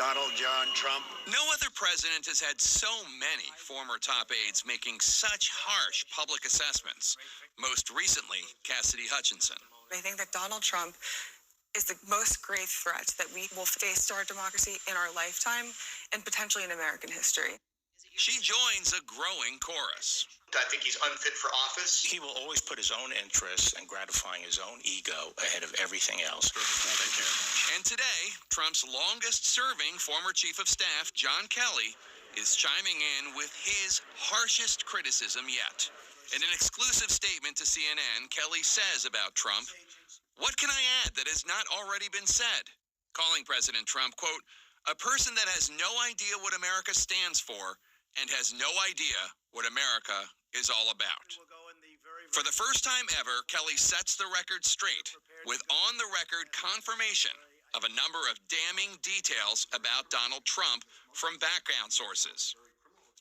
Donald John Trump. No other president has had so many former top aides making such harsh public assessments. Most recently, Cassidy Hutchinson. I think that Donald Trump is the most grave threat that we will face to our democracy in our lifetime and potentially in American history. She joins a growing chorus. I think he's unfit for office. He will always put his own interests and gratifying his own ego ahead of everything else. Thank you. And today, Trump's longest-serving former chief of staff, John Kelly, is chiming in with his harshest criticism yet. In an exclusive statement to CNN, Kelly says about Trump, "What can I add that has not already been said?" Calling President Trump, quote, "a person that has no idea what America stands for and has no idea what America is all about." For the first time ever, Kelly sets the record straight with on-the-record confirmation of a number of damning details about Donald Trump from background sources,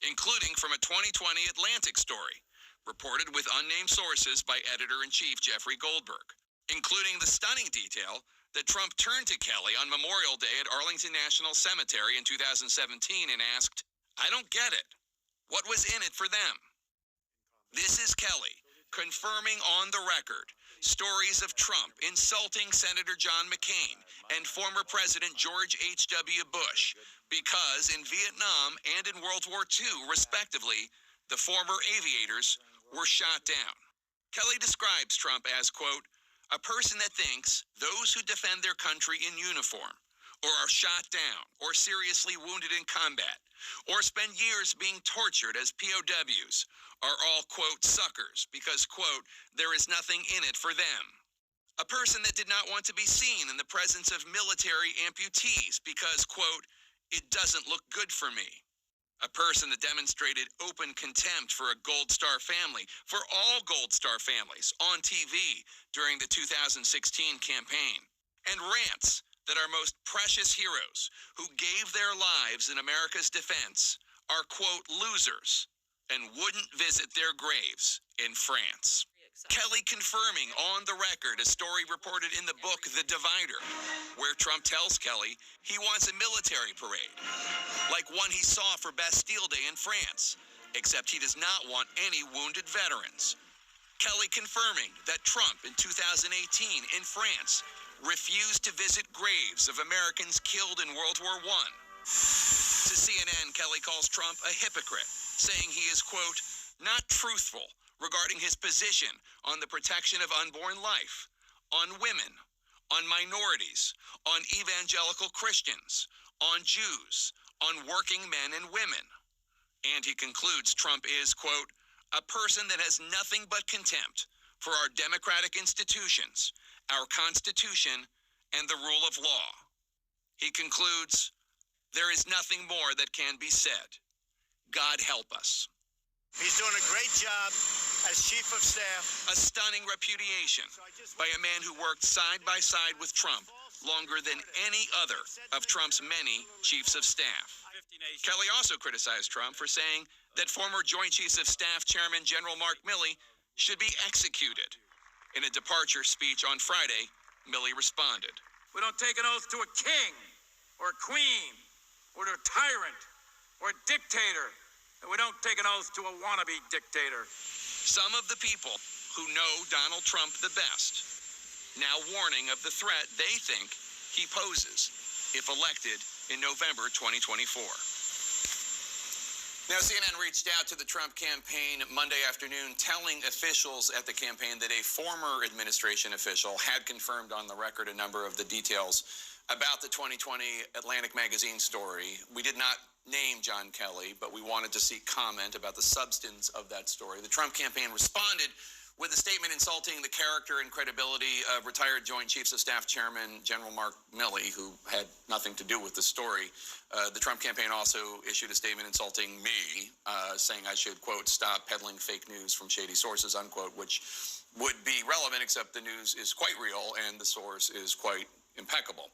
including from a 2020 Atlantic story reported with unnamed sources by editor-in-chief Jeffrey Goldberg, including the stunning detail that Trump turned to Kelly on Memorial Day at Arlington National Cemetery in 2017 and asked, "I don't get it. What was in it for them?" This is Kelly confirming on the record stories of Trump insulting Senator John McCain and former President George H.W. Bush because in Vietnam and in World War II, respectively, the former aviators were shot down. Kelly describes Trump as, quote, "a person that thinks those who defend their country in uniform or are shot down or seriously wounded in combat or spend years being tortured as POWs are all, quote, suckers because, quote, there is nothing in it for them. A person that did not want to be seen in the presence of military amputees because, quote, it doesn't look good for me. A person that demonstrated open contempt for a Gold Star family, for all Gold Star families on TV during the 2016 campaign, and rants that our most precious heroes who gave their lives in America's defense are, quote, losers and wouldn't visit their graves in France." Kelly confirming on the record a story reported in the book The Divider, where Trump tells Kelly he wants a military parade, like one he saw for Bastille Day in France, except he does not want any wounded veterans. Kelly confirming that Trump in 2018 in France refused to visit graves of Americans killed in World War I. To CNN, Kelly calls Trump a hypocrite, saying he is, quote, not truthful regarding his position on the protection of unborn life, on women, on minorities, on evangelical Christians, on Jews, on working men and women. And he concludes Trump is, quote, a person that has nothing but contempt for our democratic institutions, our Constitution, and the rule of law. He concludes, there is nothing more that can be said. God help us. He's doing a great job as chief of staff. A stunning repudiation by a man who worked side by side with Trump longer than any other of Trump's many chiefs of staff. Kelly also criticized Trump for saying that former Joint Chiefs of Staff Chairman General Mark Milley should be executed. In a departure speech on Friday, Milley responded, "We don't take an oath to a king or a queen or to a tyrant or a dictator. And we don't take an oath to a wannabe dictator." Some of the people who know Donald Trump the best now warning of the threat they think he poses if elected in November 2024. Now, CNN reached out to the Trump campaign Monday afternoon, telling officials at the campaign that a former administration official had confirmed on the record a number of the details about the 2020 Atlantic magazine story. We did not name John Kelly, but we wanted to seek comment about the substance of that story. The Trump campaign responded with a statement insulting the character and credibility of retired Joint Chiefs of Staff Chairman General Mark Milley, who had nothing to do with the story. The Trump campaign also issued a statement insulting me, saying I should, quote, stop peddling fake news from shady sources, unquote, which would be relevant, except the news is quite real and the source is quite impeccable.